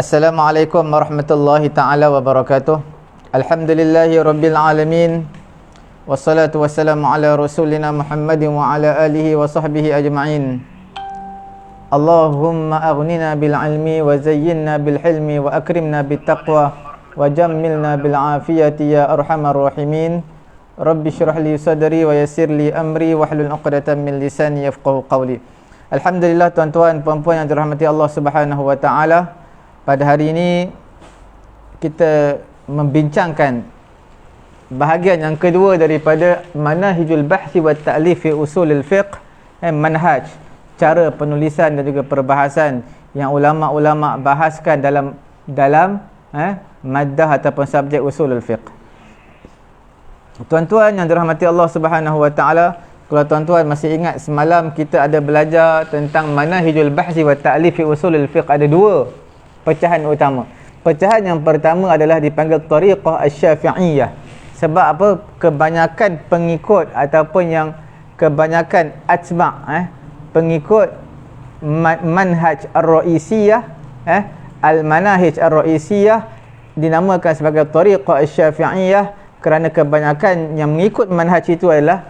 Assalamualaikum warahmatullahi ta'ala wabarakatuh. Alhamdulillahi rabbil alamin. Wassalatu wassalamu ala rasulina Muhammadin wa ala alihi wa sahbihi ajma'in. Allahumma aghnina bil ilmi wa zayyinna bil hilmi wa akrimna bit taqwa wa jammilna bil afiyati ya arhamar rahimin. Rabbi syrah li sadri wa yassir li amri wahlul 'uqdatam min lisani yafqahu qawli. Alhamdulillah, tuan-tuan puan-puan yang dirahmati Allah Subhanahu wa taala. Pada hari ini kita membincangkan bahagian yang kedua daripada manahijul bahthi wa ta'lif fi usulil fiqh, manhaj, cara penulisan dan juga perbahasan yang ulama-ulama bahaskan dalam maddah ataupun subjek usulul fiqh. Tuan-tuan yang dirahmati Allah Subhanahu wa taala, kalau tuan-tuan masih ingat semalam kita ada belajar tentang manahijul bahthi wa ta'lif fi usulil fiqh. Ada dua pecahan utama. Pecahan yang pertama adalah dipanggil tariqah asy-syafi'iyah. Sebab apa? Kebanyakan pengikut ataupun yang kebanyakan atba' pengikut manhaj ar-ra'isiyah, al-manahij ar-ra'isiyah dinamakan sebagai tariqah asy-syafi'iyah kerana kebanyakan yang mengikut manhaj itu adalah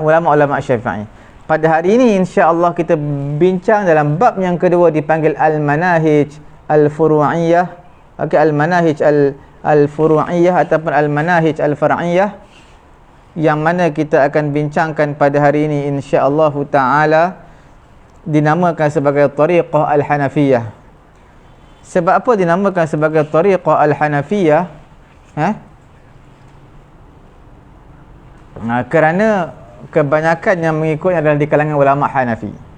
ulama-ulama Syafi'i. Pada hari ini insya-Allah kita bincang dalam bab yang kedua dipanggil al-manahij al-furu'iyah. Okey, al-manahij al-furu'iyah ataupun al-manahij al-far'iyah, yang mana kita akan bincangkan pada hari ini insya-Allah taala, dinamakan sebagai tariqah al-hanafiyah. Sebab apa dinamakan sebagai tariqah al-hanafiyah? Kerana kebanyakan yang mengikutnya adalah di kalangan ulama Hanafi.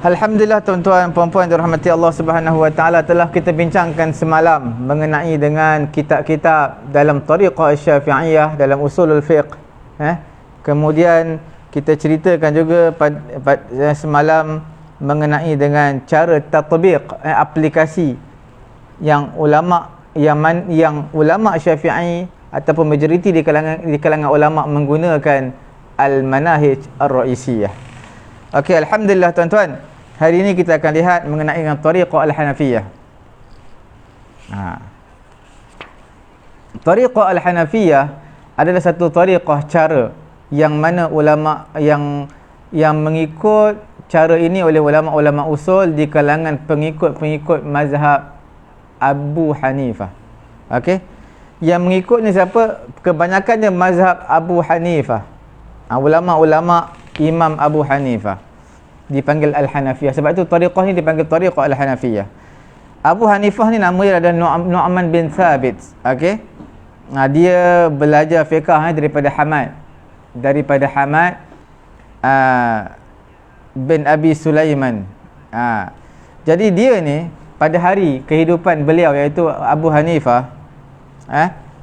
Alhamdulillah, tuan-tuan puan-puan dirahmati Allah Subhanahu wa taala, telah kita bincangkan semalam mengenai dengan kitab-kitab dalam tariqah asy-syafi'iyah, dalam usulul fiqh. Kemudian kita ceritakan juga semalam mengenai dengan cara tatbiq, aplikasi yang ulama yang ulama Syafi'i ataupun majoriti di kalangan ulama menggunakan al-manahij ar-ra'isiyah. Okey, alhamdulillah tuan-tuan. Hari ini kita akan lihat mengenai dengan tariqah al-hanafiyah. Tariqah al-hanafiyah adalah satu tariqah, cara yang mana ulama yang mengikut cara ini oleh ulama-ulama usul di kalangan pengikut mazhab Abu Hanifah. Okey. Yang mengikut ni siapa? Kebanyakannya mazhab Abu Hanifah. Ulama-ulama Imam Abu Hanifah dipanggil Al-Hanafiyah. Sebab itu tariqah ni dipanggil tariqah Al-Hanafiyah. Abu Hanifah ni namanya adalah Nu'man bin Thabit. Okey. Dia belajar fiqh daripada Hamad bin Abi Sulaiman. Jadi dia ni pada hari kehidupan beliau, iaitu Abu Hanifah,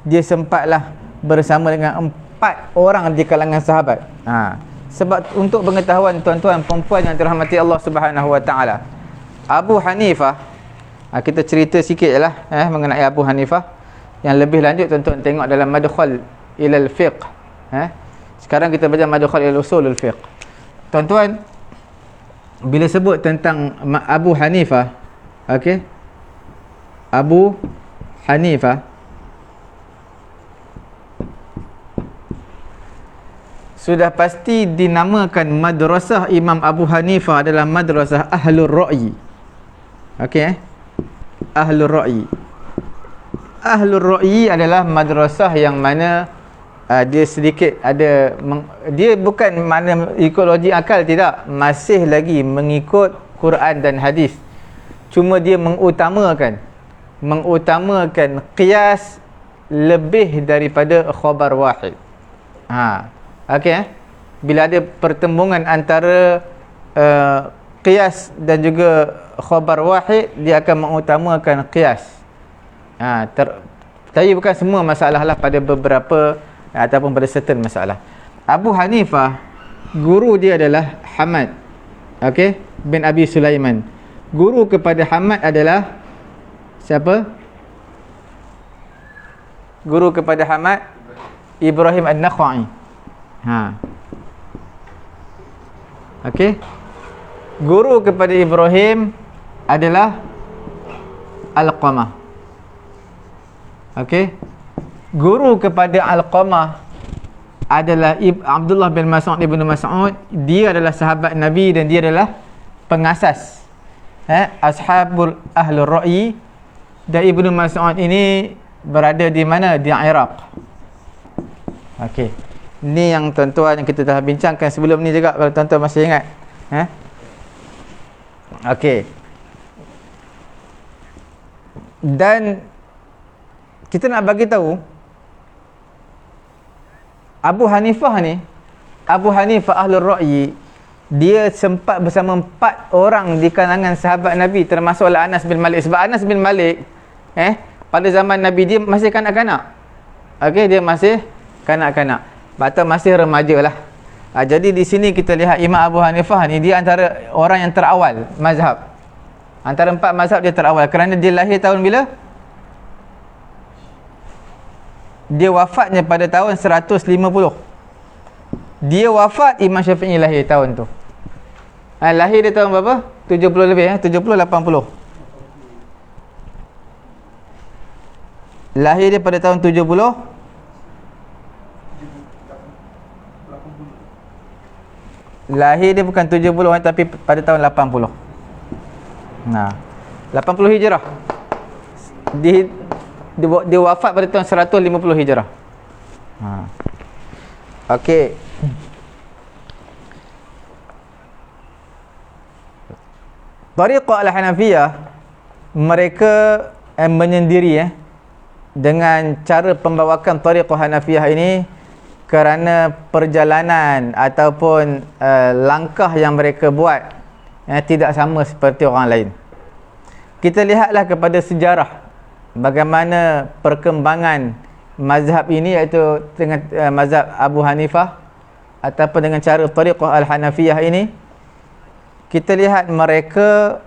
dia sempatlah bersama dengan 4 orang di kalangan sahabat. Sebab untuk pengetahuan tuan-tuan puan-puan yang dirahmati Allah Subhanahu wa taala, Abu Hanifah, kita cerita sikitlah mengenai Abu Hanifah. Yang lebih lanjut tuan-tuan tengok dalam Madkhal ilal Fiqh. Sekarang kita baca Madkhal ilal Usulul Fiqh. Tuan-tuan, bila sebut tentang Abu Hanifah, okey, Abu Hanifah sudah pasti dinamakan madrasah Imam Abu Hanifah adalah madrasah Ahlur Ra'yi. Okey, Ahlur Ra'yi. Ahlur Ra'yi adalah madrasah yang mana dia sedikit ada dia bukan mana ikut logik akal, tidak, masih lagi mengikut Quran dan hadis. Cuma dia mengutamakan qiyas lebih daripada khabar wahid. Okey, bila ada pertembungan antara qiyas dan juga khabar wahid, dia akan mengutamakan qiyas. Tapi bukan semua masalah lah, pada beberapa ataupun pada certain masalah. Abu Hanifah, guru dia adalah Hamad, okey, bin Abi Sulaiman. Guru kepada Hamad adalah siapa? Guru kepada Hamad Ibrahim An-Nakha'i. Okey. Guru kepada Ibrahim adalah Alqamah. Okey. Guru kepada Alqamah adalah Abdullah bin Mas'ud Ibnu Mas'ud. Dia adalah sahabat Nabi dan dia adalah pengasas Ashabul Ahlur Ra'yi. Dan Ibnu Mas'ud ini berada di mana? Di Iraq. Okey. Ini yang tuan-tuan yang kita telah bincangkan sebelum ni juga, kalau tuan-tuan masih ingat. Okey. Dan kita nak bagi tahu Abu Hanifah Ahlul Ra'yi, dia sempat bersama 4 orang di kalangan sahabat Nabi, termasuklah Anas bin Malik. Sebab Anas bin Malik pada zaman Nabi dia masih kanak-kanak. Okey, dia masih kanak-kanak, atau masih remaja lah. Jadi di sini kita lihat Imam Abu Hanifah ni, dia antara orang yang terawal mazhab. Antara 4 mazhab dia terawal, kerana dia lahir tahun bila? Dia wafatnya pada tahun 150. Dia wafat, Imam Syafi'i lahir tahun tu. Lahir dia tahun berapa? 70 lebih 70, 80. Lahir dia pada tahun 70. Lahir dia bukan 70 tapi pada tahun 80. Nah, 80 Hijrah. Dia wafat pada tahun 150 Hijrah. Okey. Tariqah Al-Hanafiyah, mereka menyendiri dengan cara pembawakan Tariqah Hanafiyah ini kerana perjalanan ataupun langkah yang mereka buat tidak sama seperti orang lain. Kita lihatlah kepada sejarah bagaimana perkembangan mazhab ini, iaitu dengan mazhab Abu Hanifah ataupun dengan cara Tariqah Al-Hanafiyah ini. Kita lihat mereka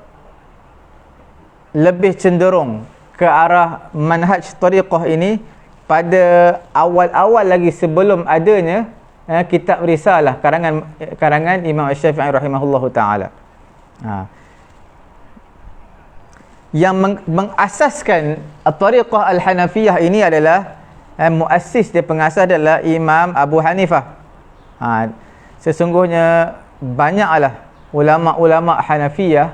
lebih cenderung ke arah manhaj Tariqah ini pada awal-awal lagi sebelum adanya kitab risalah karangan Imam Syafi'i rahimahullahu taala. Yang mengasaskan Tariqah Al-Hanafiyah ini adalah muassis dia, pengasas adalah Imam Abu Hanifah. Sesungguhnya banyaklah ulama-ulama Hanafiyah,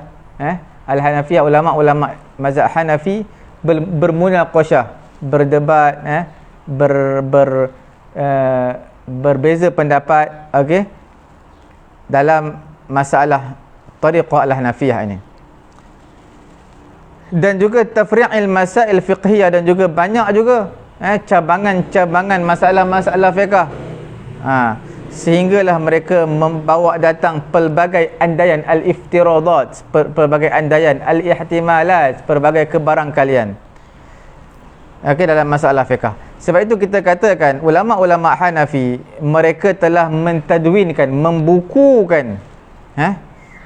Al-Hanafiyah, ulama-ulama mazhab Hanafi bermunaqasyah, berdebat, berbeza pendapat, okey, dalam masalah Tariqah Al-Hanafiyah ini. Dan juga tafri'il masail fiqhiyah, dan juga banyak juga cabangan-cabangan masalah-masalah fiqh. Sehinggalah mereka membawa datang pelbagai andaian al-iftiradat, pelbagai andaian al-ihtimalat, pelbagai kebarangkalian dalam masalah fiqh. Sebab itu kita katakan ulama-ulama Hanafi, mereka telah mentadwinkan,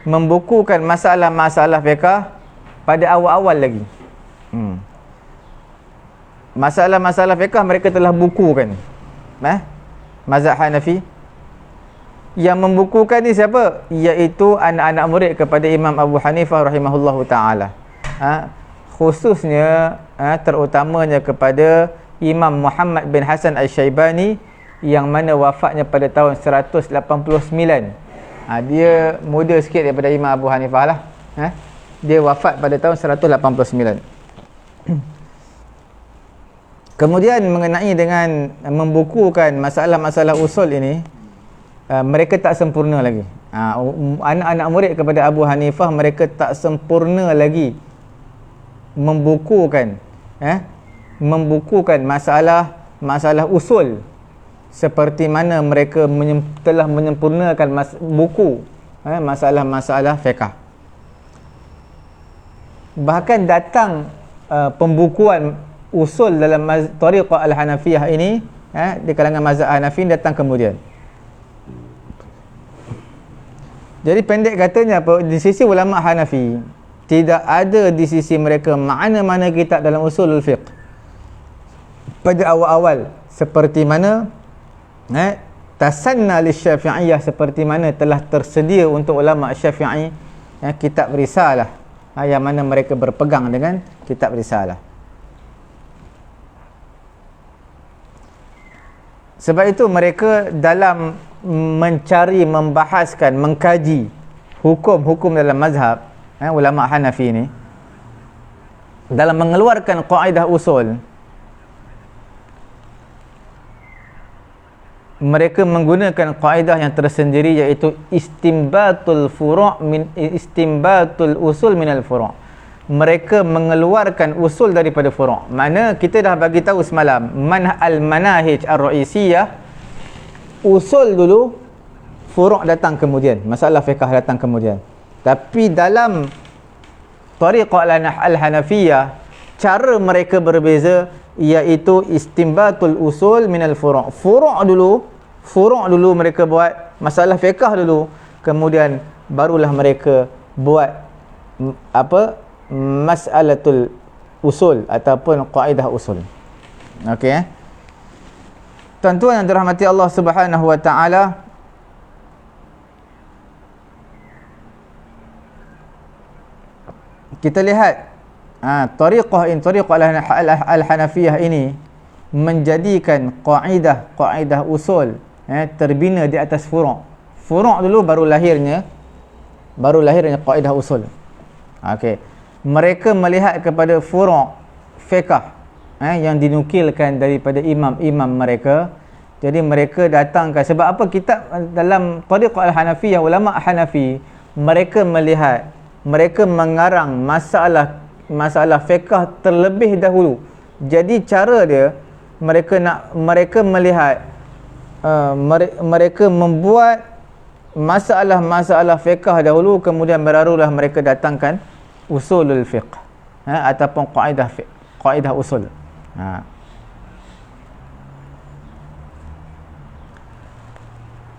membukukan masalah-masalah fiqh pada awal-awal lagi. Masalah-masalah fiqh mereka telah bukukan. Mazhab Hanafi. Yang membukukan ni siapa? Iaitu anak-anak murid kepada Imam Abu Hanifah rahimahullahu ta'ala. Khususnya, terutamanya kepada Imam Muhammad bin Hasan Al-Syaibani, yang mana wafatnya pada tahun 189. Dia muda sikit daripada Imam Abu Hanifah lah. Dia wafat pada tahun 189. Kemudian mengenai dengan membukukan masalah-masalah usul ini, mereka tak sempurna lagi. Anak-anak murid kepada Abu Hanifah, mereka tak sempurna lagi membukukan masalah usul seperti mana mereka telah menyempurnakan buku masalah-masalah fiqh. Bahkan datang pembukuan usul dalam Tariqah Al-Hanafiyah ini di kalangan mazhab Hanafi datang kemudian. Jadi pendek katanya apa, di sisi ulama Hanafi tidak ada di sisi mereka mana-mana kitab dalam usulul fiqh pada awal-awal seperti mana tasanna lisyafi'iyah, seperti mana telah tersedia untuk ulama Syafi'i kitab risalah yang mana mereka berpegang dengan kitab risalah. Sebab itu mereka dalam mencari, membahaskan, mengkaji hukum-hukum dalam mazhab ulama Hanafi ni, dalam mengeluarkan kaedah usul, mereka menggunakan kaedah yang tersendiri, iaitu istimbatul usul minal furu'. Mereka mengeluarkan usul daripada furu'. Mana kita dah bagi tahu semalam, al-manahij ar-ra'isiyah, usul dulu, furu' datang kemudian, masalah fiqh datang kemudian. Tapi dalam tariqah al-Hanafiyah, cara mereka berbeza, iaitu istimbatul usul minal furu'. Furu' dulu mereka buat, masalah fiqh dulu, kemudian barulah mereka buat mas'alatul usul ataupun kaedah usul. Okey. Tuan-tuan yang dirahmati Allah Subhanahu wa taala, kita lihat tariqah al-Hanafiyah ini menjadikan kaedah usul terbina di atas furu'. Furu' dulu baru lahirnya kaedah usul. Okey. Mereka melihat kepada furu' fiqh yang dinukilkan daripada imam-imam mereka. Jadi mereka datangkan, sebab apa, kitab dalam tariqah al-Hanafiyah, ulama Hanafi, mereka melihat, mereka mengarang masalah fiqh terlebih dahulu. Jadi cara dia, mereka melihat, mereka membuat masalah fiqh dahulu, kemudian barulah mereka datangkan usulul fiqh ataupun kaedah usul.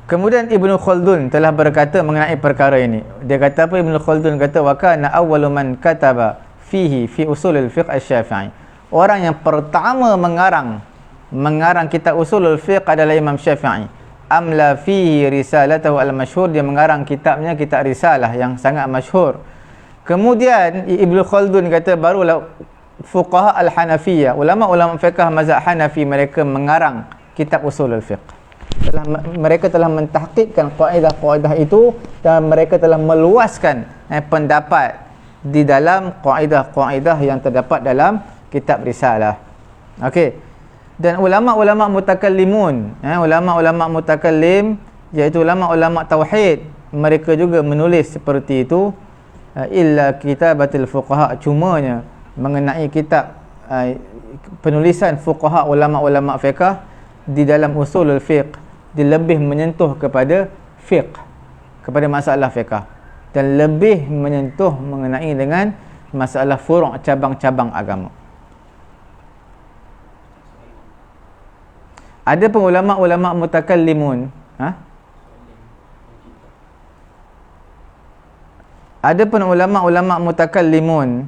Kemudian Ibnu Khaldun telah berkata mengenai perkara ini. Dia kata apa? Ibnu Khaldun kata, wa kana awwalu man kataba fi usulul fiqh asy-Syafi'i. Orang yang pertama mengarang kitab usulul fiqh adalah Imam Syafi'i. Amla fihi risalatahu al-masyhur, dia mengarang kitabnya, kitab risalah yang sangat masyhur. Kemudian Ibnu Khaldun kata barulah fuqaha al-Hanafiyah, ulama-ulama fiqh mazhab Hanafi, mereka mengarang kitab usulul fiqh. Mereka telah mentahqiqkan kaedah-kaedah itu, dan mereka telah meluaskan pendapat di dalam kaedah-kaedah yang terdapat dalam kitab risalah. Okey. Dan ulama-ulama mutakallimun, ulama-ulama mutakallim, iaitu ulama-ulama tauhid, mereka juga menulis seperti itu. Illa kitabatil fuqaha, cumanya mengenai kitab penulisan fuqaha, ulama-ulama fiqh di dalam usulul fiqh, dia lebih menyentuh kepada fiqh, kepada masalah fiqh, dan lebih menyentuh mengenai dengan masalah furu', cabang-cabang agama. Ada pun ulama-ulama mutakallimun, ada pun ulama-ulama mutakallimun,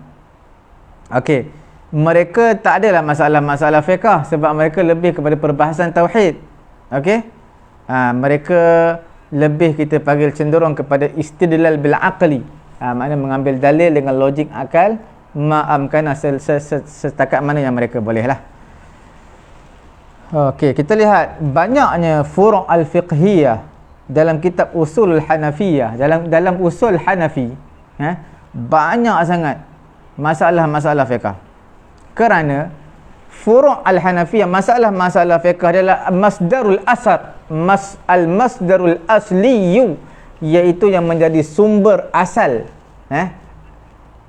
okey, mereka tak adalah masalah-masalah fiqh, sebab mereka lebih kepada perbahasan tauhid. Okey, mereka lebih, kita panggil, cenderung kepada istidlal bil aqli, maknanya mengambil dalil dengan logik akal, ma'amkana setakat mana yang mereka boleh lah. Okey, kita lihat banyaknya furu' al-fiqhiyah dalam kitab usul Hanafiyah, dalam usul Hanafi, banyak sangat masalah-masalah fiqh. Kerana furu' al-Hanafiyah, masalah-masalah fiqh adalah masdarul asar, al-masdarul asliyu, iaitu yang menjadi sumber asal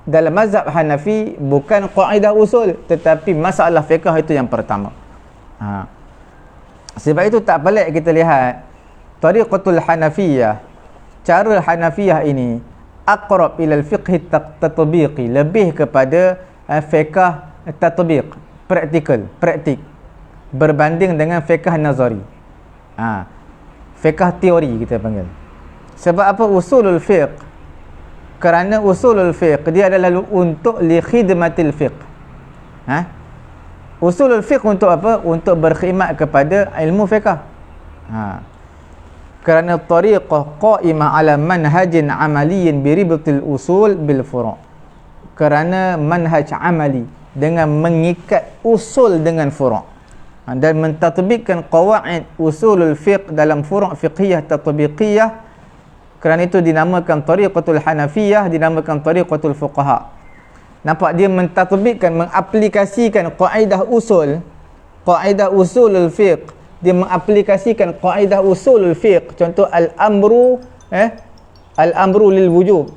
dalam mazhab Hanafi, bukan kaedah usul, tetapi masalah fiqh itu yang pertama. Sebab itu tak pelik kita lihat tariqatul Hanafiyah, cara Hanafiyah ini aqrab ilal fiqh tatbiqi, lebih kepada fiqh tatbiq, praktik, berbanding dengan fiqh nazari, fiqh teori kita panggil. Sebab apa? Usulul fiqh, kerana usulul fiqh dia adalah untuk li khidmatil fiqh. Usulul fiqh untuk apa? Untuk berkhidmat kepada ilmu fiqh. Kerana tariqah qa'imah ala manhajin amaliyin biribtil usul bil furu'. kerana manhaj amali, dengan mengikat usul dengan furu', dan mentatbikkan qawaid usulul fiqh dalam furu' fiqhiyah tatbiqiyah. Kerana itu dinamakan tariqatul hanafiyah, dinamakan tariqatul fuqaha. Nampak, dia mentatbikkan, mengaplikasikan kaedah usulul fiqh, dia mengaplikasikan kaedah usulul fiqh. Contoh al-amru lil wujub,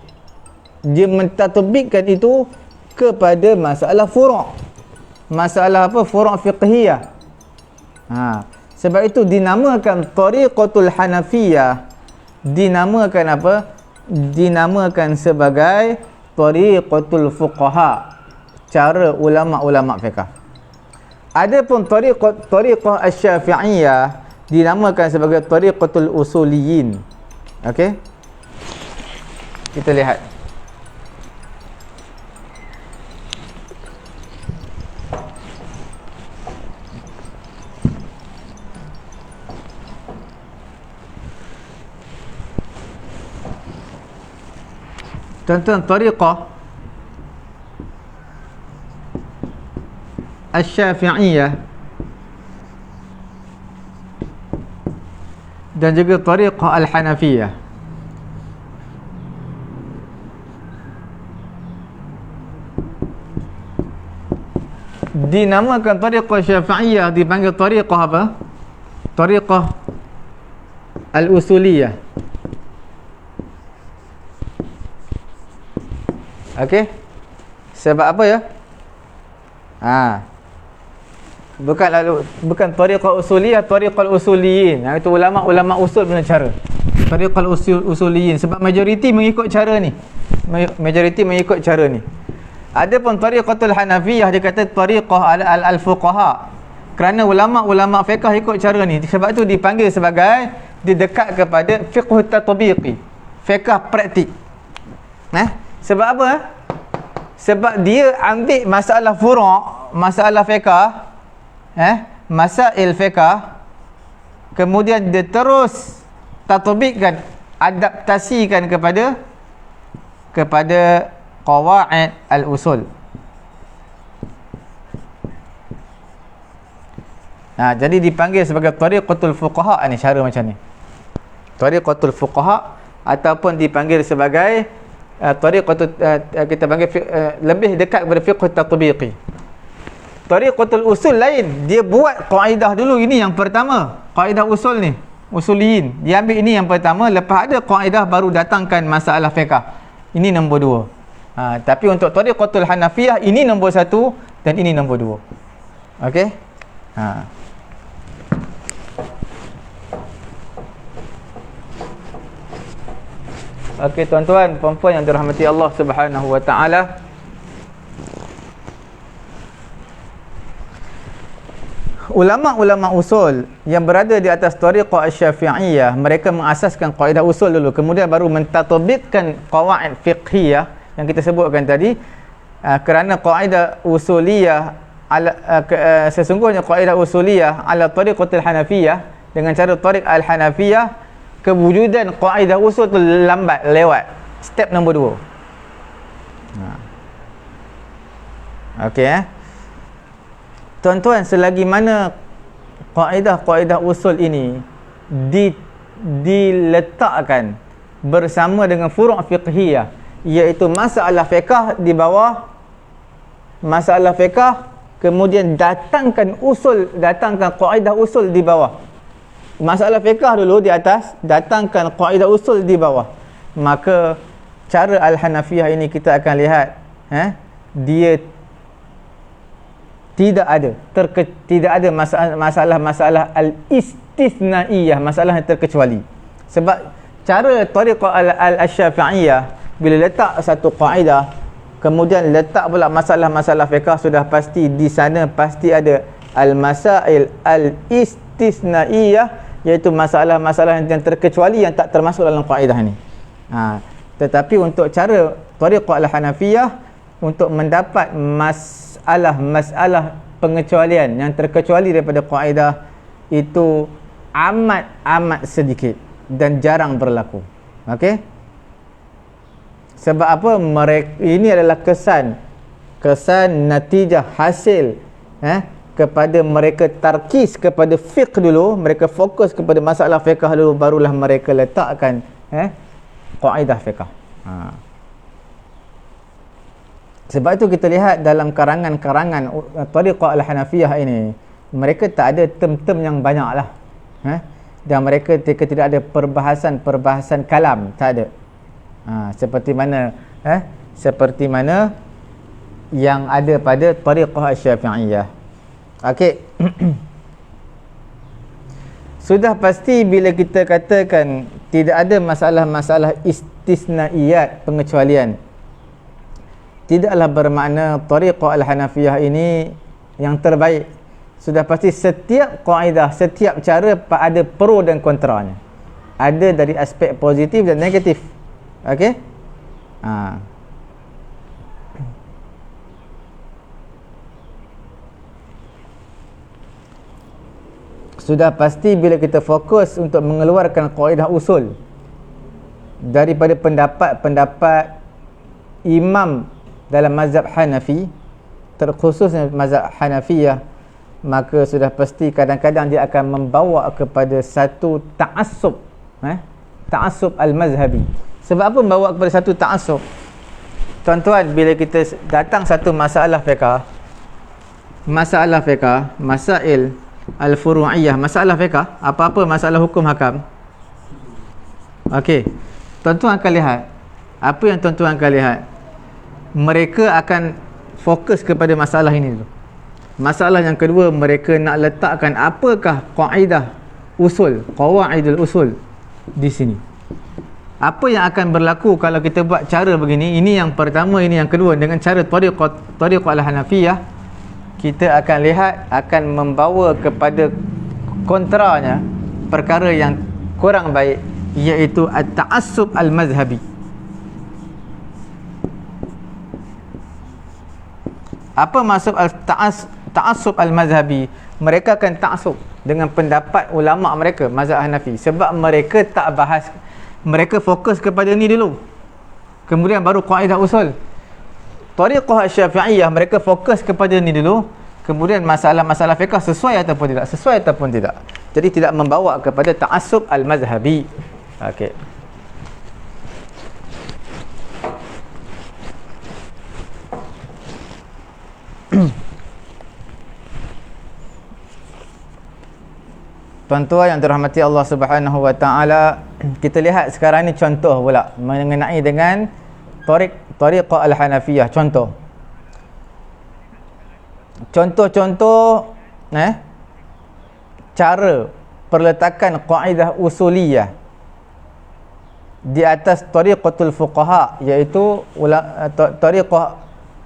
dia mentatbikkan itu kepada masalah furu', masalah apa? Furu' fiqhiyah. Sebab itu dinamakan tariqatul hanafiyah, dinamakan apa? Dinamakan sebagai tariqatul fuqaha, cara ulama-ulama fiqh. Adapun tariqah asy-syafi'iyah dinamakan sebagai tariqatul usuliyin. Okey, kita lihat. Tentang tariqah asy-syafi'iyah dan juga tariqah al-hanafiyah. Dinamakan tariqah syafi'iyah, dipanggil tariqah apa? Tariqah al-usuliyah. Okey, sebab apa ya? Bukan tariqah usuliyah, tariqah usuliyin. Itu ulama usul punya cara. Tariqah usuliyin, sebab majoriti mengikut cara ni. Majoriti mengikut cara ni. Adapun tariqatul hanafiyah, dia kata tariqah al-fuqaha. Kerana ulama fiqh ikut cara ni, sebab tu dipanggil sebagai, dia dekat kepada fiqh tatbiqi, fiqh praktik. Sebab apa? Sebab dia ambil masalah furu', masalah fiqh, masail fiqh, kemudian dia terus tatbikkan, adaptasikan kepada qawaid al-usul. Jadi dipanggil sebagai tariqatul fuqaha ni, cara macam ni. Tariqatul fuqaha, ataupun dipanggil sebagai tariqatul, kita panggil lebih dekat kepada fiqh tatbiqi. Tariqatul usul lain, dia buat kaedah dulu. Ini yang pertama, kaedah usul ni, usuliyin. Dia ambil ini yang pertama, lepas ada kaedah baru datangkan masalah fiqh. Ini nombor 2. Tapi untuk tariqatul hanafiyah, ini nombor 1 dan ini nombor 2. Okey? Okey, tuan-tuan, puan-puan yang dirahmati Allah Subhanahu wa taala. Ulama-ulama usul yang berada di atas tariqah asy-syafi'iyah, mereka mengasaskan kaedah usul dulu, kemudian baru mentatbikkan qawaid fiqhiyah yang kita sebutkan tadi. Kerana kaedah usuliyah sesungguhnya kaedah usuliyah ala tariqatil hanafiyah, dengan cara tariq al-hanafiyah, kewujudan kaedah usul tu lambat, lewat step nombor 2. Okey, tuan-tuan, selagi mana kaedah usul ini diletakkan bersama dengan furu' fiqhiyah, iaitu masalah fiqh di bawah, masalah fiqh, kemudian datangkan kaedah usul di bawah. Masalah fiqh dulu di atas, datangkan kaedah usul di bawah. Maka cara al-hanafiyah ini kita akan lihat, dia tidak ada masalah al-istithnaiyah, masalah yang terkecuali. Sebab cara tariqah al-syafi'iyah, bila letak satu kaedah, kemudian letak pula masalah-masalah fiqh, sudah pasti di sana pasti ada al-masail al-istithnaiyah, iaitu masalah-masalah yang terkecuali, yang tak termasuk dalam kaedah ni. Tetapi untuk cara tariqah al-hanafiyah, untuk mendapat masalah pengecualian yang terkecuali daripada kaedah, itu amat sedikit dan jarang berlaku. Okey, Sebab apa? Mereka ini adalah kesan natijah hasil kepada mereka tarkis kepada fiqh dulu, mereka fokus kepada masalah fiqh dulu, barulah mereka letakkan qaidah fiqh. Sebab itu kita lihat dalam karangan-karangan Tariqah Al-Hanafiyah ini, mereka tak ada term-term yang banyak lah, dan mereka tidak ada perbahasan kalam, tak ada. Seperti mana yang ada pada Tariqah Asy-Syafi'iyah. Okey. Sudah pasti bila kita katakan tidak ada masalah-masalah istisnaiyat, pengecualian, tidaklah bermakna Tariqah Al-Hanafiyah ini yang terbaik. Sudah pasti setiap kaedah, setiap cara ada pro dan kontranya. Ada dari aspek positif dan negatif. Okey? Sudah pasti bila kita fokus untuk mengeluarkan kaedah usul daripada pendapat-pendapat imam dalam mazhab Hanafi, terkhusus mazhab Hanafiyah, maka sudah pasti kadang-kadang dia akan membawa kepada satu ta'assub, ta'assub al-mazhabi. Sebab apa membawa kepada satu ta'assub? Tuan-tuan, bila kita datang satu masalah fiqh, masail al-furu'iyah, masalah fiqh, apa-apa masalah hukum hakam. Okey, tuan-tuan akan lihat, apa yang tuan-tuan akan lihat, mereka akan fokus kepada masalah ini dulu. Masalah yang kedua, mereka nak letakkan apakah kaedah usul, qawaidul usul di sini. Apa yang akan berlaku kalau kita buat cara begini? Ini yang pertama, ini yang kedua. Dengan cara Tariqah Al-Hanafiyah, kita akan lihat akan membawa kepada kontranya, perkara yang kurang baik, iaitu at-ta'assub al-mazhabi. Apa maksud ta'assub al-mazhabi? Mereka akan ta'assub dengan pendapat ulama mereka, mazhab Hanafi, sebab mereka tak bahas, mereka fokus kepada ni dulu, kemudian baru kaedah usul. Tariqah Asy-Syafi'iyah, mereka fokus kepada ni dulu, kemudian masalah-masalah fiqh sesuai ataupun tidak. Jadi tidak membawa kepada ta'assub al-mazhabi. Okey. Tuan-tuan yang dirahmati Allah Subhanahu wa taala, kita lihat sekarang ni contoh pula mengenai dengan Tariqah Al-Hanafiyah. Contoh cara perletakan kaedah usuliyah di atas tariqatul fuqaha, iaitu tariqah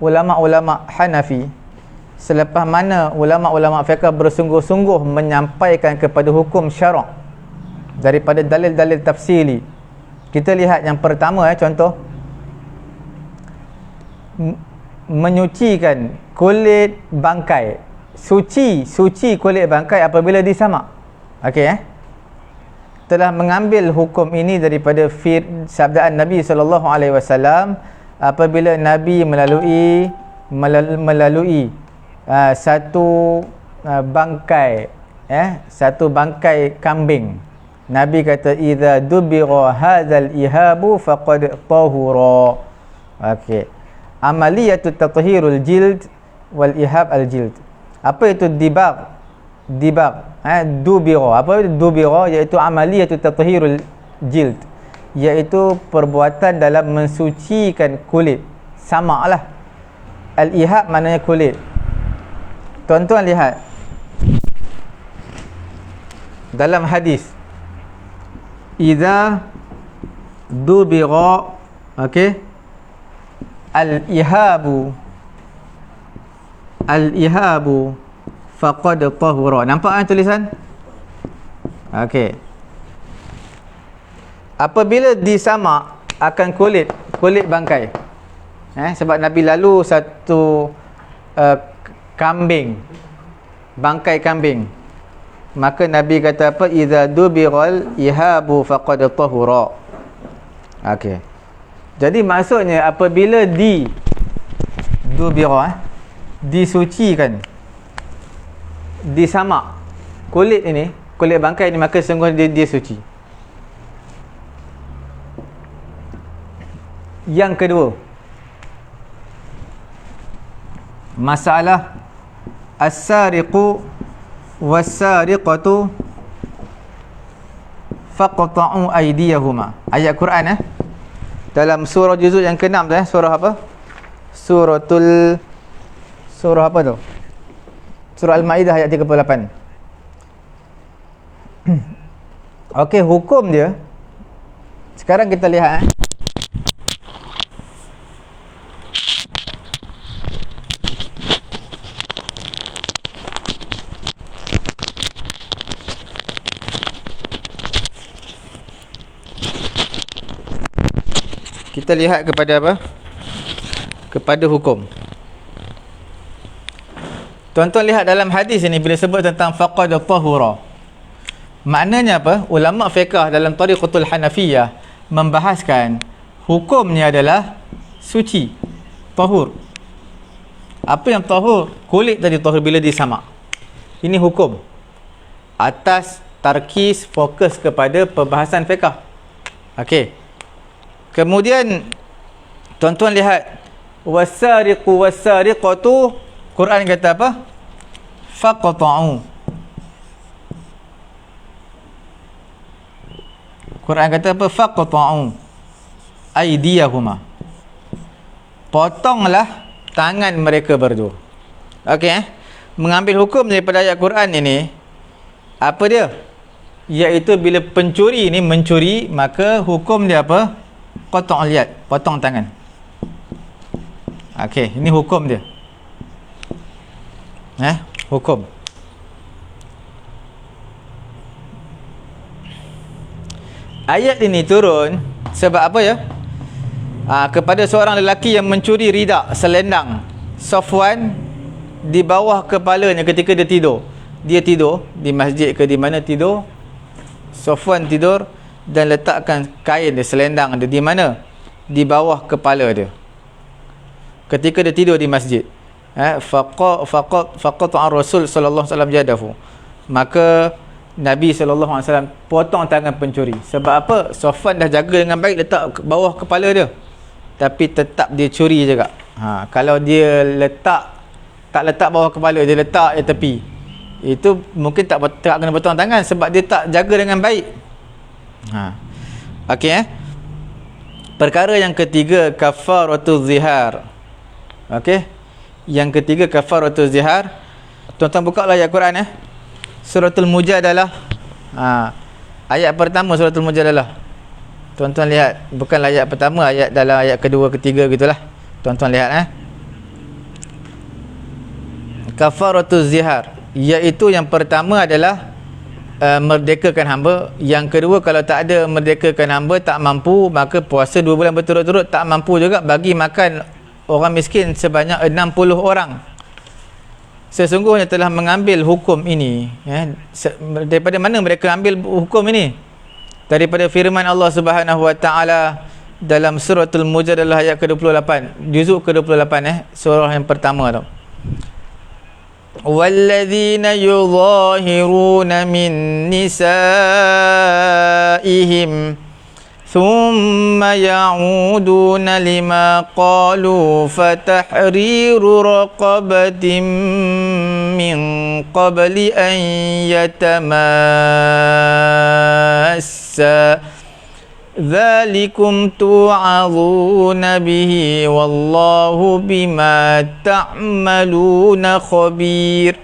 ulama-ulama Hanafi, selepas mana ulama-ulama fiqh bersungguh-sungguh menyampaikan kepada hukum syarak daripada dalil-dalil tafsili. Kita lihat yang pertama, contoh menyucikan kulit bangkai, suci kulit bangkai apabila disamak. Okey, telah mengambil hukum ini daripada sabdaan Nabi SAW apabila Nabi melalui satu bangkai, satu bangkai kambing. Nabi kata, idza dubira hadzal ihabu faqad tahura. Okey, amaliyatu tathhirul jild wal ihab al jild. Apa itu dibag? Dubira. Apa itu dubira? Iaitu amaliyatu tathhirul jild, iaitu perbuatan dalam mensucikan kulit. Samaklah. Al ihab maknanya kulit. Tuan-tuan lihat dalam hadis, idza dubira, okey, al-ihabu faqad tahura. Nampak tulisan? Okey. Apabila disamak akan kulit bangkai, sebab Nabi lalu satu kambing, bangkai kambing, maka Nabi kata apa? Idza dubiral ihabu faqad tahura. Okey. Jadi maksudnya apabila disucikan, disamak kulit ini, kulit bangkai ini, maka sungguh dia suci. Yang kedua, masalah as-sariqu was-sariqatu faqta'u aydiyahuma. Ayat Quran dalam surah juzuk yang ke-6 tu surah apa? Surah apa tu? Surah Al-Maidah ayat 38. Okey, hukum dia. Sekarang kita lihat kita lihat kepada apa? Kepada hukum. Tuan-tuan lihat dalam hadis ini bila sebut tentang faqad tahura. Maknanya apa? Ulama fiqh dalam tariqatul Hanafiyah membahaskan hukumnya adalah suci, tahur. Apa yang tahur? Kulit tadi tahur bila disamak. Ini hukum. Atas tarkis fokus kepada perbahasan fiqh. Okey. Kemudian tuan-tuan lihat wasariqu wasariqatu, Quran kata apa? Faqta'u. Quran kata apa? Faqta'u aydiyahuma. Potonglah tangan mereka berdua. Okey Mengambil hukum daripada ayat Quran ini, apa dia? Iaitu bila pencuri ini mencuri, maka hukum dia apa? Qata' al-yad, potong tangan. Okey, ini hukum dia. Hukum. Ayat ini turun sebab apa ya? Kepada seorang lelaki yang mencuri ridak, selendang Safwan di bawah kepalanya ketika dia tidur. Dia tidur di masjid ke di mana tidur. Safwan tidur dan letakkan kain dia, selendang dia di mana? Di bawah kepala dia. Ketika dia tidur di masjid. Faqata Rasul sallallahu alaihi wasallam jadahu. Maka Nabi sallallahu alaihi wasallam potong tangan pencuri. Sebab apa? Safwan dah jaga dengan baik, letak bawah kepala dia. Tapi tetap dia curi juga. Kalau dia tak letak bawah kepala, dia letak di tepi, itu mungkin tak kena potong tangan sebab dia tak jaga dengan baik. Okey Perkara yang ketiga, kafaratul zihar. Okey Yang ketiga, kafaratul zihar. Tuan-tuan buka lah ayat Quran Suratul Mujadalah. Ayat pertama Suratul Mujadalah. Tuan-tuan lihat, bukanlah ayat pertama, ayat dalam ayat kedua, ketiga gitulah. Tuan-tuan lihat kafaratul zihar, iaitu yang pertama adalah merdekakan hamba. Yang kedua, kalau tak ada merdekakan hamba, tak mampu, maka puasa 2 bulan berturut-turut. Tak mampu juga, bagi makan orang miskin sebanyak 60 orang. Sesungguhnya telah mengambil hukum ini daripada mana mereka ambil hukum ini? Daripada firman Allah Subhanahu wa taala dalam suratul Mujadalah ayat ke-28, juzuk ke-28 surah yang pertama tu. وَالَّذِينَ يُظَاهِرُونَ مِن نِّسَائِهِمْ ثُمَّ يَعُودُونَ لِمَا قَالُوا فَتَحْرِيرُ رَقَبَةٍ مِّن قَبْلِ أَن يَتَمَاسَّا ذَلِكُمْ تُوعَظُونَ بِهِ وَاللَّهُ بِمَا تَعْمَلُونَ خَبِيرٌ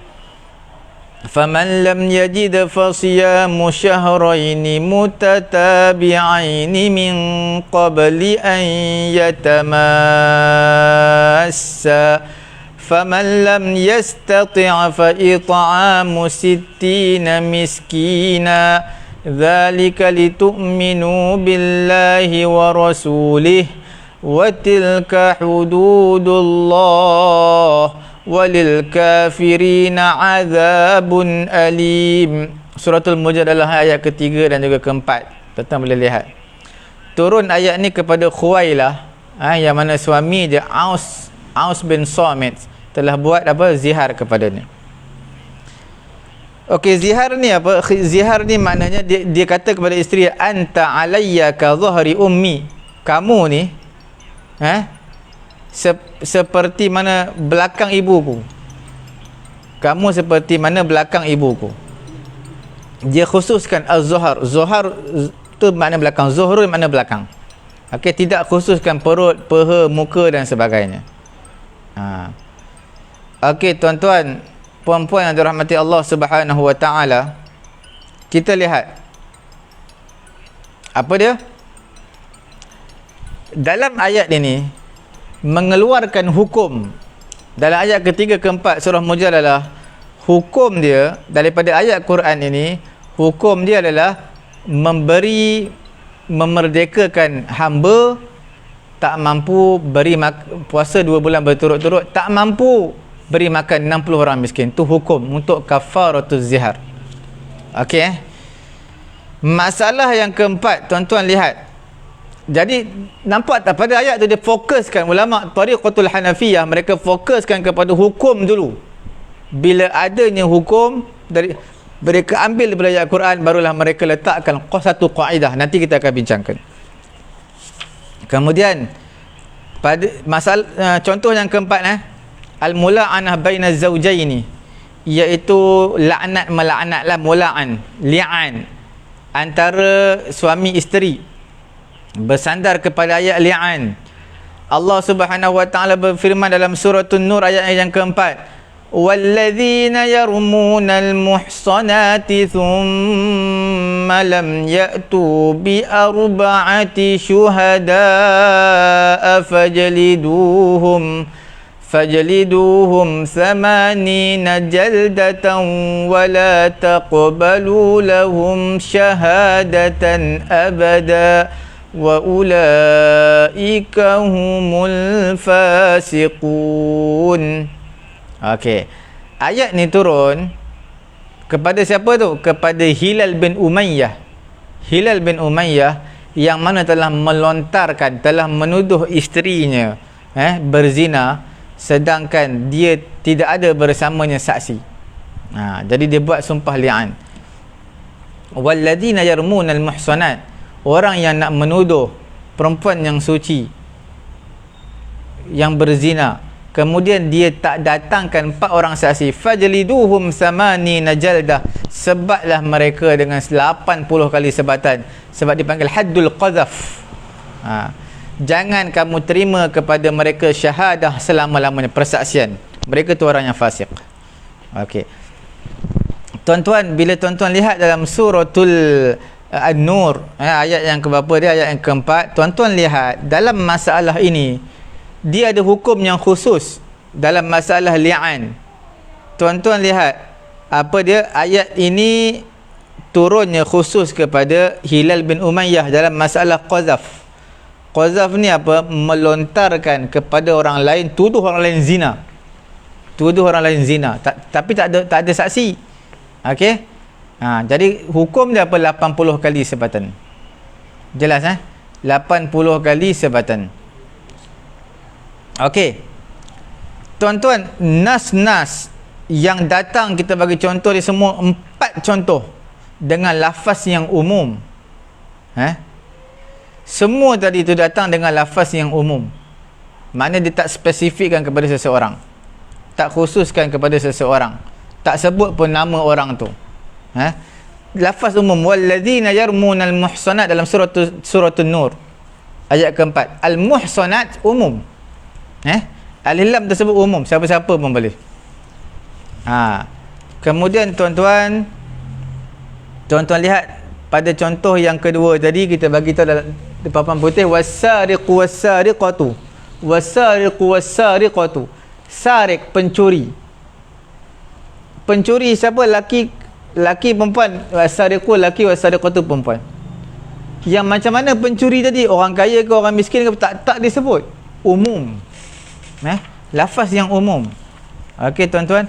فَمَنْ لَمْ يَجِدْ فَصِيَامُ شَهْرَيْنِ مُتَتَابِعَيْنِ مِنْ قَبْلِ أَنْ يَتَمَاسَّا فَمَنْ لَمْ يَسْتَطِعْ فَإِطْعَامُ 60 مِسْكِينًا ذَلِكَ لِتُؤْمِنُوا بِاللَّهِ وَرَسُولِهِ وَتِلْكَ حُدُودُ اللَّهِ وَلِلْكَافِرِينَ عَذَابٌ أَلِيمٌ. Suratul Mujadalah ayat ketiga dan juga keempat. Tuan-tuan boleh lihat. Turun ayat ni kepada Khuwailah Yang mana suami dia Aus bin Samit telah buat apa? Zihar kepadanya. Okey, zihar ni apa? Zihar ni maknanya dia kata kepada isteri, anta alayya ka dhahri ummi. Kamu ni seperti mana belakang ibuku. Kamu seperti mana belakang ibuku. Dia khususkan az-zuhar. Zuhar tu makna belakang, zuhrul makna belakang. Okey, tidak khususkan perut, paha, muka dan sebagainya. Okey, tuan-tuan, puan-puan yang dirahmati Allah Subhanahu wa taala, kita lihat apa dia? Dalam ayat ini mengeluarkan hukum. Dalam ayat ketiga keempat surah Mujadalah, hukum dia daripada ayat Quran ini, hukum dia adalah memerdekakan hamba tak mampu beri puasa 2 bulan berturut-turut, tak mampu beri makan 60 orang miskin. Tu hukum untuk kafaratuz zihar. Okey. Masalah yang keempat, tuan-tuan lihat. Jadi nampak tak pada ayat tu dia fokuskan, ulama tariqatul Hanafiyah mereka fokuskan kepada hukum dulu. Bila adanya hukum dari mereka ambil daripada ayat Quran, barulah mereka letakkan satu kaedah. Nanti kita akan bincangkan. Kemudian pada masalah contoh yang keempat, al-mula'anah baina zawjaini, iaitu laknat melaknatlah, mula'an, li'an antara suami isteri, bersandar kepada ayat li'an. Allah Subhanahu wa taala berfirman dalam surah An-Nur ayat yang keempat, walladzina yarmunal muhsanati thumma lam ya'tu bi arba'ati syuhada'a fajliduhum 80 jaldatan wa la taqbalu lahum syahadatan abada wa ulaika humul fasiqun. Okey. Ayat ni turun kepada siapa tu? Kepada Hilal bin Umayyah. Hilal bin Umayyah yang mana telah melontarkan, telah menuduh isterinya berzina, sedangkan dia tidak ada bersamanya saksi. Jadi dia buat sumpah li'an. Walladzina yarmunal muhsanat, orang yang nak menuduh perempuan yang suci yang berzina, kemudian dia tak datangkan 4 orang saksi, fajliduhum 80 jaldah, sebatlah mereka dengan 80 kali sebatan, sebab dipanggil haddul qazaf. Jangan kamu terima kepada mereka syahadah selama-lamanya, persaksian. Mereka tu orang yang fasik. Okey. Tuan-tuan, bila tuan-tuan lihat dalam suratul An-Nur, ayat yang keberapa dia? Ayat yang keempat. Tuan-tuan lihat dalam masalah ini, dia ada hukum yang khusus dalam masalah li'an. Tuan-tuan lihat apa dia? Ayat ini turunnya khusus kepada Hilal bin Umayyah dalam masalah qazaf. Qazaf ni apa? Melontarkan kepada orang lain, tuduh orang lain zina. Tuduh orang lain zina, tapi tak ada saksi. Okey? Jadi hukum dia apa? 80 kali sebatan. Jelas 80 kali sebatan. Okey. Tuan-tuan, nas-nas yang datang, kita bagi contoh dia semua 4 contoh dengan lafaz yang umum. Semua tadi itu datang dengan lafaz yang umum. Maknanya dia tak spesifikkan kepada seseorang, tak khususkan kepada seseorang, tak sebut pun nama orang tu. Lafaz umum. Walladzina yarmunal muhsanat dalam surah An-Nur ayat keempat. Al-muhsanat umum. Al-hilam tersebut umum, siapa-siapa pun boleh. Kemudian tuan-tuan lihat pada contoh yang kedua tadi, kita bagi tahu dalam papan putih, was-sariqu was-sariqatu, was-sariqu was-sariqatu. Sarik, pencuri. Pencuri siapa? Laki perempuan. Was-sariqu laki, was-sariqatu perempuan. Yang macam mana pencuri tadi? Orang kaya ke orang miskin ke? Tak disebut. Umum. Lafaz yang umum. Okey tuan-tuan.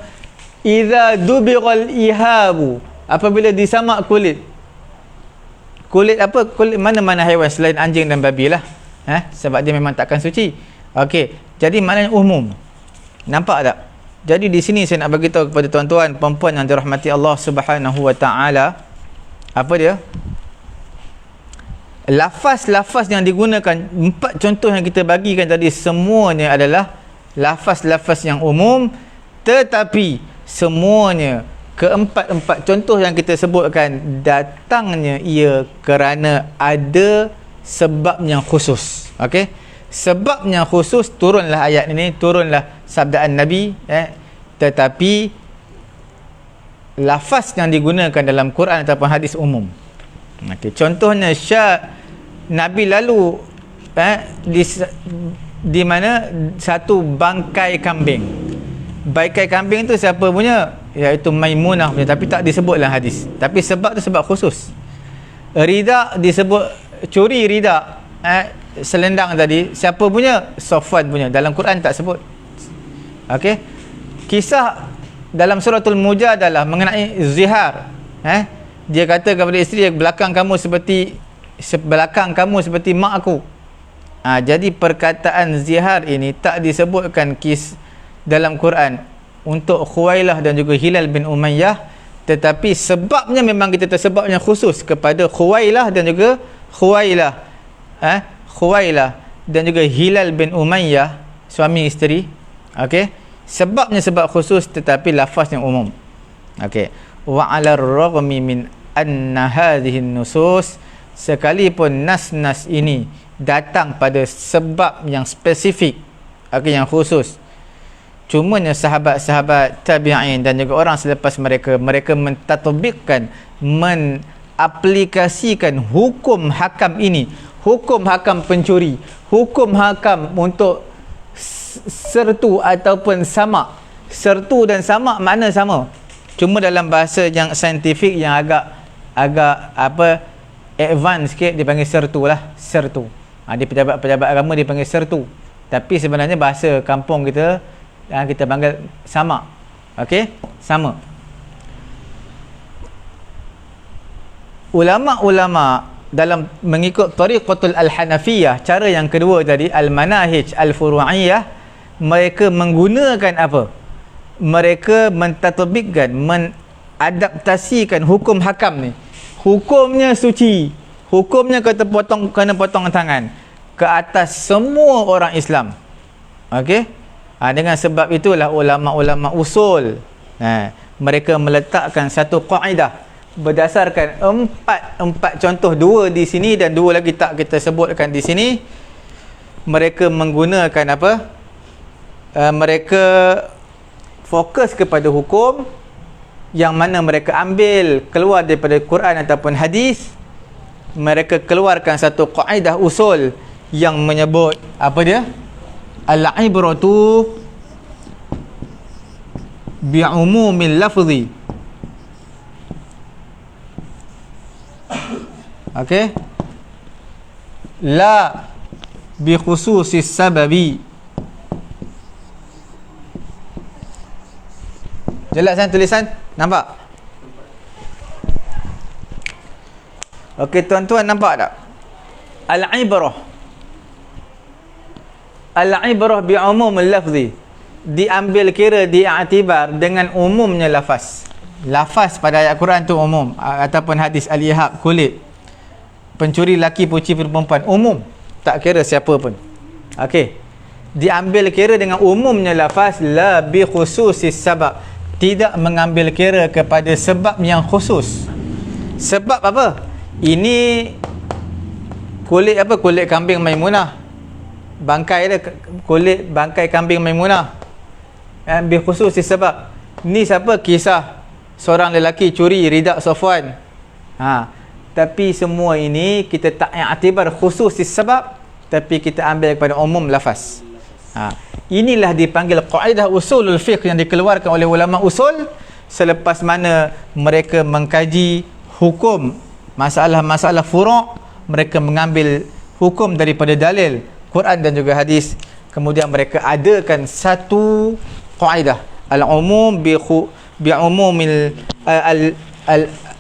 Idza dubiral ihabu, apabila disamak kulit. Kulit apa? Kulit mana-mana haiwan selain anjing dan babi lah. Sebab dia memang takkan suci. Okey, jadi maknanya umum. Nampak tak? Jadi di sini saya nak bagi tahu kepada tuan-tuan puan-puan yang dirahmati Allah Subhanahu Wa Taala, apa dia? Lafaz-lafaz yang digunakan, 4 contoh yang kita bagikan tadi, semuanya adalah lafaz-lafaz yang umum, tetapi semuanya, keempat-empat contoh yang kita sebutkan, datangnya ia kerana ada sebab yang khusus. Okey, sebab yang khusus, turunlah ayat ini, turunlah sabdaan Nabi, tetapi lafaz yang digunakan dalam Quran ataupun hadis umum. Okey, contohnya Nabi lalu di mana satu bangkai kambing. Bangkai kambing tu siapa punya? Iaitu Maimunah punya, tapi tak disebut dalam hadis. Tapi sebab tu sebab khusus. Rida disebut, curi rida, selendang tadi, siapa punya? Safwan punya. Dalam Quran tak sebut. Okey. Kisah dalam suratul Mujadalah mengenai zihar. Dia kata kepada isteri, belakang kamu seperti mak aku. Jadi perkataan zihar ini tak disebutkan dalam Quran untuk Khuwailah dan juga Hilal bin Umayyah, tetapi sebabnya memang kita tersebabnya khusus kepada Khuwailah dan juga Khuwailah dan juga Hilal bin Umayyah, suami isteri. Okey, sebabnya sebab khusus tetapi lafaz yang umum. Okey, wa 'alar raghmi min anna hadhihi nusus, sekalipun nas-nas ini datang pada sebab yang spesifik, yang khusus, cumanya sahabat-sahabat tabi'in dan juga orang selepas mereka mentatbikkan, mengaplikasikan hukum hakam ini, hukum hakam pencuri, hukum hakam untuk sertu ataupun samak. Sertu dan samak makna sama, cuma dalam bahasa yang saintifik yang agak advance sikit dipanggil sertu lah, sertu. Dia pejabat agama dipanggil sertu, tapi sebenarnya bahasa kampung kita panggil sama. Okey, sama. Ulama-ulama dalam mengikut tariqatul al-Hanafiyah, cara yang kedua tadi, al-manahij al-furu'iyah, mereka menggunakan apa? Mereka mentatbikkan, mengadaptasikan hukum hakam ni. Hukumnya suci, hukumnya kena potong tangan ke atas semua orang Islam. Okey? Dengan sebab itulah ulama-ulama usul, mereka meletakkan satu kaedah berdasarkan empat contoh, 2 di sini dan 2 lagi tak kita sebutkan di sini. Mereka menggunakan apa? Mereka fokus kepada hukum yang mana mereka ambil keluar daripada Quran ataupun hadis. Mereka keluarkan satu kaedah usul yang menyebut apa dia? Al-ibratu bi'umumil lafzi. Okey, la bi khususis sababi. Jelas kan tulisan? Nampak? Okey tuan-tuan, nampak tak? Al-ibrah bi'umumil lafzi, diambil kira, diiktibar dengan umumnya lafaz. Lafaz pada ayat Quran tu umum, ataupun hadis al-ihab, kulit, pencuri laki, pencuri perempuan, umum, tak kira siapa pun. Okey, diambil kira dengan umumnya lafaz, la bi khususis sabab, tidak mengambil kira kepada sebab yang khusus. Sebab apa? Ini kulit apa? Kulit kambing Maimunah, bangkai dia, kulit bangkai kambing Maimunah, bi khususis sebab. Ni siapa? Kisah seorang lelaki curi ridak Safwan. Tapi semua ini kita tak iktibar khususis sebab, tapi kita ambil kepada umum lafaz. Inilah dipanggil kaedah usulul fiqh yang dikeluarkan oleh ulama usul selepas mana mereka mengkaji hukum masalah-masalah furu', mereka mengambil hukum daripada dalil Quran dan juga hadis, kemudian mereka adakan satu kaedah al-umum bi'umumil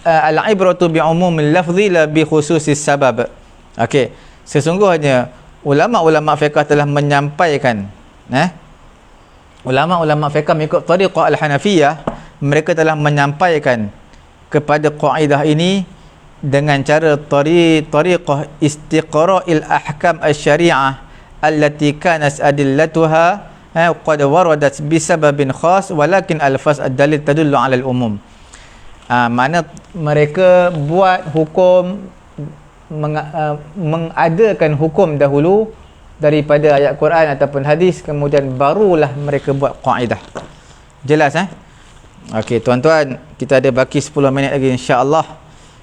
al-ibratu bi'umumil lafzi la bi khususis sabab. Okey, sesungguhnya ulama-ulama fiqh telah menyampaikan, ulama-ulama fiqh mengikut tariqah Al-Hanafiyah, mereka telah menyampaikan kepada kaidah ini dengan cara tariqah istiqra'il ahkam asy-syari'ah allati kanat adillatuha qad waradat bisababin khas walakin alfaz ad-dalil tadullu 'ala al-umum. Mana mereka buat hukum, mengadakan hukum dahulu daripada ayat Quran ataupun hadis, kemudian barulah mereka buat kaedah. Jelas Okey tuan-tuan, kita ada baki 10 minit lagi insya-Allah.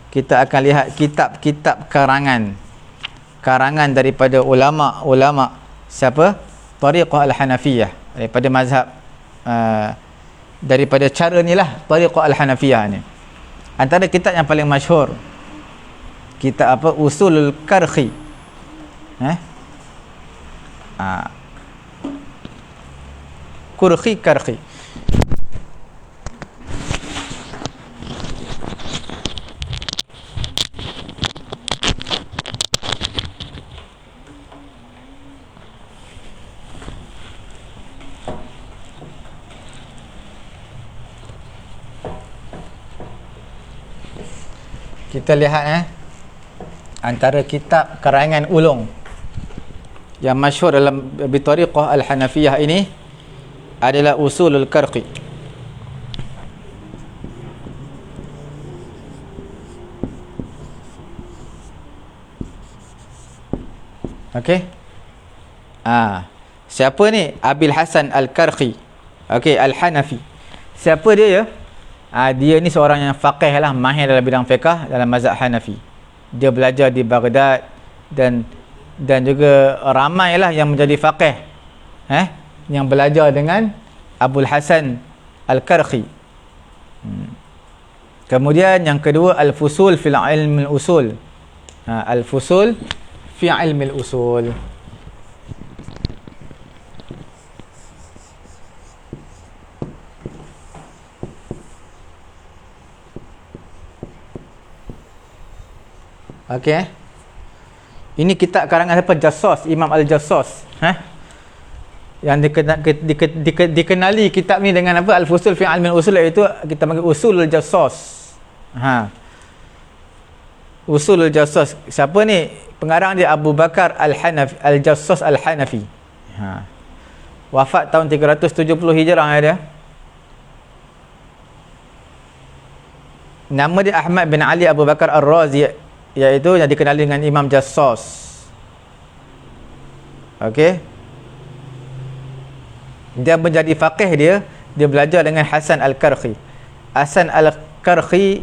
Kita akan lihat kitab-kitab karangan daripada ulama-ulama siapa? Tariqah Al-Hanafiyah, daripada mazhab daripada cara ni lah, Tariqah Al-Hanafiyah ni. Antara kitab yang paling masyhur, kitab apa? Usulul Karkhi. Karkhi. Kita lihat antara kitab karangan ulung yang masyhur dalam bitariqah Al-Hanafiyah ini adalah Usulul Karkhi. Okey. Siapa ni? Abil Hasan Al-Karkhi. Okey, Al-Hanafi. Siapa dia ya? Dia ni seorang yang faqih lah, mahir dalam bidang fiqh dalam mazhab Hanafi. Dia belajar di Baghdad dan juga ramailah yang menjadi faqih yang belajar dengan Abul Hasan Al-Karkhi. Kemudian yang kedua, Al-Fusul fil Ilmi Al-Usul. Al-Fusul fi Ilmi Al-Usul. Okey. Ini kitab karangan siapa? Jassos, Imam Al-Jassos. Yang dikenali kitab ni dengan apa? Al-Fusul fi Ilmi Al-Usul, iaitu kita panggil Usulul Jassos. Usulul Jassos. Siapa ni? Pengarang dia Abu Bakar Al-Hanafi, Al-Jassos Al-Hanafi. Wafat tahun 370 Hijrah dia. Nama dia Ahmad bin Ali Abu Bakar Ar-Razi, iaitu yang dikenali dengan Imam Jassos. Okey. Dia menjadi faqih, dia belajar dengan Hasan Al-Karkhi. Hasan Al-Karkhi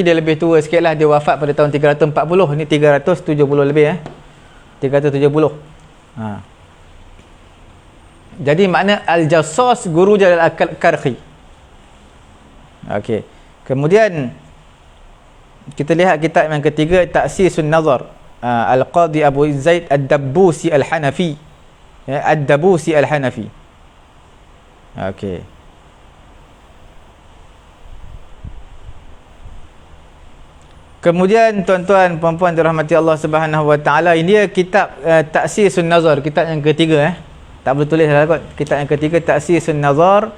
dia lebih tua sikit lah. Dia wafat pada tahun 340. Ini 370 lebih 370. Jadi makna Al-Jassos guru dia Al-Karkhi. Okey. Kemudian kita lihat kitab yang ketiga, Ta'sisun Nazar, Al-Qadhi Abu Zaid Ad-Dabbusi Al-Hanafi. Ad-Dabbusi Al-Hanafi. Okey. Kemudian tuan-tuan puan-puan dirahmati Allah Subhanahu Wa Taala, ini dia kitab Ta'sisun Nazar, kitab yang ketiga tak boleh tulis lah kot. Kitab yang ketiga, Ta'sisun Nazar,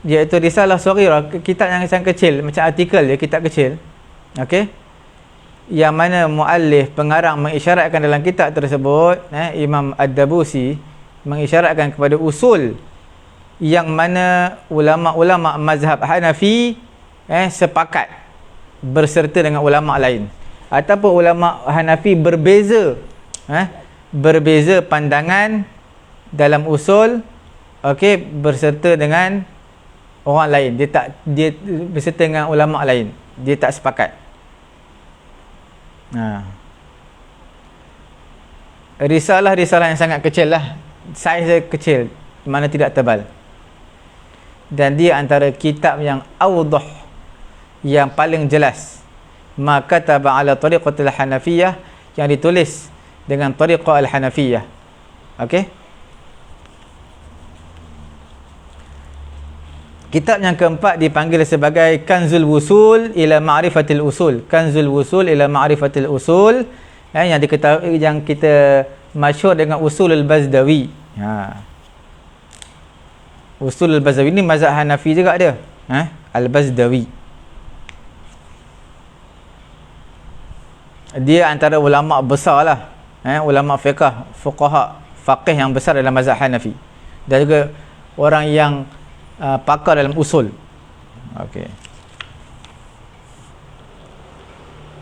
iaitu risalah saghirah, kitab yang sangat kecil, macam artikel dia, kitab kecil. Okey, yang mana muallif pengarang mengisyaratkan dalam kitab tersebut, Imam Ad-Dabbusi mengisyaratkan kepada usul yang mana ulama-ulama mazhab Hanafi sepakat berserta dengan ulama lain, ataupun ulama Hanafi berbeza berbeza pandangan dalam usul, okey, berserta dengan orang lain. Dia berserta dengan ulama lain, dia tak sepakat. Risalah-risalah yang sangat kecil lah, saiz dia kecil, mana tidak tebal, dan dia antara kitab yang awdah, yang paling jelas, maka taba ala tariqatil Hanafiyah, yang ditulis dengan tariqah Al-Hanafiyah. Okey. Kitab yang keempat dipanggil sebagai Kanzul Wusul ila Ma'rifatil Usul. Kanzul Wusul ila Ma'rifatil Usul, yang diketahui, yang kita masyhur dengan Usulul Bazdawi. Usulul Bazdawi ni mazhab Hanafi juga dia. Al-Bazdawi. Dia antara ulama besar lah, ulama fiqh, fuqaha, faqih yang besar dalam mazhab Hanafi, dan juga orang yang pakar dalam usul. Okey.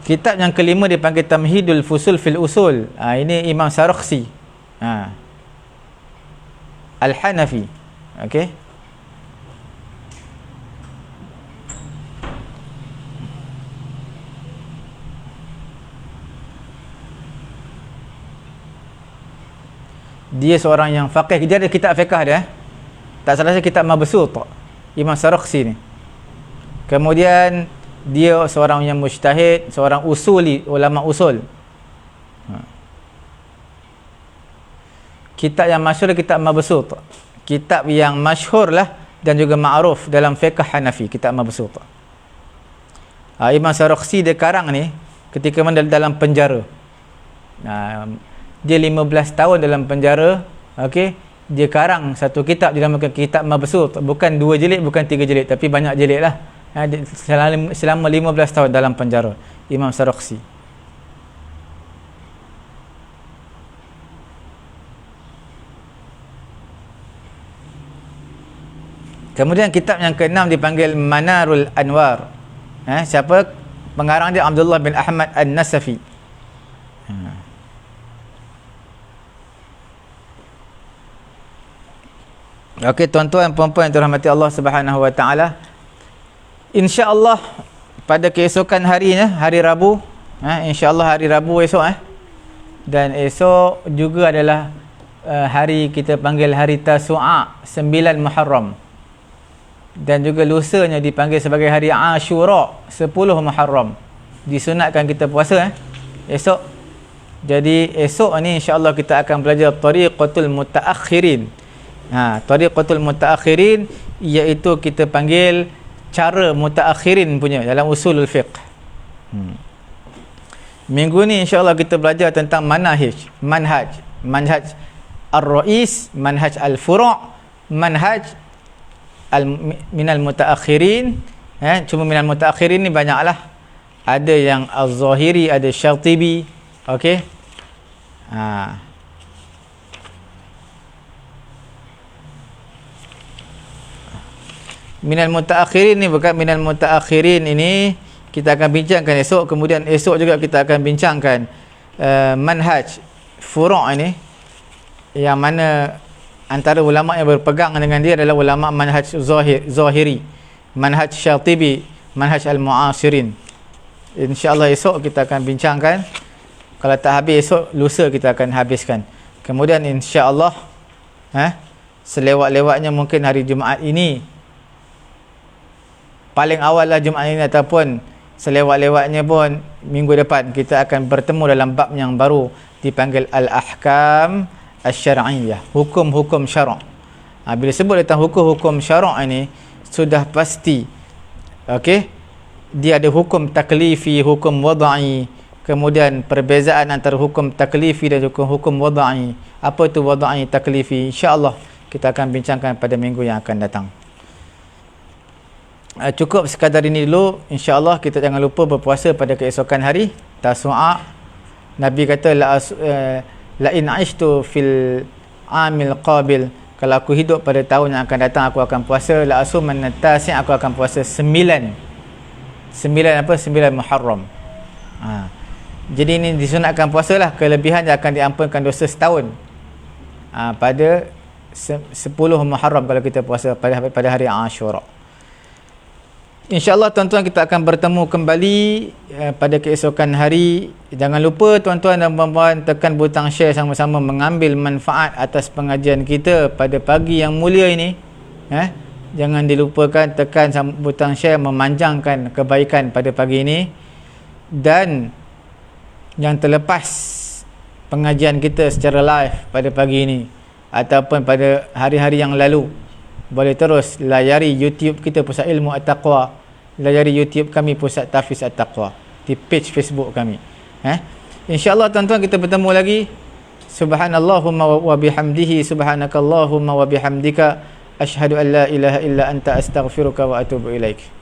Kitab yang kelima dipanggil Tamhidul Fusul fil Usul. Ini Imam Sarakhsi, Al-Hanafi. Okey. Dia seorang yang faqih. Dia ada kitab fiqh dia. Tak salah saya kitab Mabsut, Imam Sarakhsi ni. Kemudian dia seorang yang mujtahid, seorang usuli, ulama usul. Kitab yang masyhur kitab Mabsut. Kitab yang masyhur lah dan juga ma'ruf dalam fiqh Hanafi, kitab Mabsut. Imam Sarakhsi dia karang ni ketika mana dalam penjara. Dia 15 tahun dalam penjara. Okey, dia karang satu kitab, dinamakan kitab Mabsut. Bukan 2 jilid, bukan 3 jilid, tapi banyak jilid lah. Selama 15 tahun dalam penjara Imam Sarakhsi. Kemudian kitab yang ke-6 dipanggil Manarul Anwar. Siapa pengarang dia? Abdullah bin Ahmad An-Nasafi. Okey, tuan-tuan puan-puan yang dirahmati Allah Subhanahu wa taala, insya-Allah pada keesokan harinya, hari Rabu, insya-Allah hari Rabu esok, dan esok juga adalah hari kita panggil hari Tasu'a, 9 Muharram, dan juga lusanya dipanggil sebagai hari Ashura, 10 Muharram. Disunatkan kita puasa esok. Jadi esok ni insya-Allah kita akan belajar Tariqatul Mutaakhirin. Tariqatul Mutaakhirin iaitu kita panggil cara mutaakhirin punya dalam usulul fiqh. Minggu ni insya-Allah kita belajar tentang manhaj ar-ra'is, manhaj al-furu', manhaj minal mutaakhirin. Cuma minal mutaakhirin ni banyaklah. Ada yang az-Zahiri, ada Syatibi. Okey. Minal mutaakhirin ni, bukan minal mutaakhirin ini kita akan bincangkan esok. Kemudian esok juga kita akan bincangkan manhaj furu' ini, yang mana antara ulama yang berpegang dengan dia adalah ulama manhaj Zahiri, manhaj Syatibi, manhaj al-mu'asirin. InsyaAllah esok kita akan bincangkan. Kalau tak habis esok, lusa kita akan habiskan. Kemudian insyaAllah selewat-lewatnya mungkin hari Jumaat ini, paling awal lah Jumaat ini, ataupun selewat-lewatnya pun minggu depan, kita akan bertemu dalam bab yang baru dipanggil Al-Ahkam Asy-Syar'iyyah, hukum-hukum syarak. Bila sebut tentang hukum-hukum syarak ini, sudah pasti dia ada hukum taklifi, hukum wada'i. Kemudian perbezaan antara hukum taklifi dan hukum wada'i. Apa itu wada'i, taklifi? InsyaAllah kita akan bincangkan pada minggu yang akan datang. Cukup sekadar ini dulu. InsyaAllah kita jangan lupa berpuasa pada keesokan hari Tasu'a. Nabi kata la in aishtu fil amil qabil, kalau aku hidup pada tahun yang akan datang aku akan puasa. La asuman tasi', aku akan puasa 9 Muharram. Jadi ini disunatkan puasalah. Kelebihan akan diampunkan dosa setahun pada 10 Muharram kalau kita puasa pada hari Ashura. InsyaAllah tuan-tuan kita akan bertemu kembali pada keesokan hari. Jangan lupa tuan-tuan dan puan-puan tekan butang share sama-sama mengambil manfaat atas pengajian kita pada pagi yang mulia ini. Jangan dilupakan tekan butang share, memanjangkan kebaikan pada pagi ini. Dan yang terlepas pengajian kita secara live pada pagi ini ataupun pada hari-hari yang lalu, boleh terus layari YouTube kita Pusat Ilmu At-Taqwa, layari YouTube kami Pusat Tahfiz At-Taqwa, di page Facebook kami. InsyaAllah tuan-tuan kita bertemu lagi. Subhanallahumma wa bihamdihi, subhanakallahumma wa bihamdika, asyhadu an la ilaha illa anta astaghfiruka wa atubu ilaik.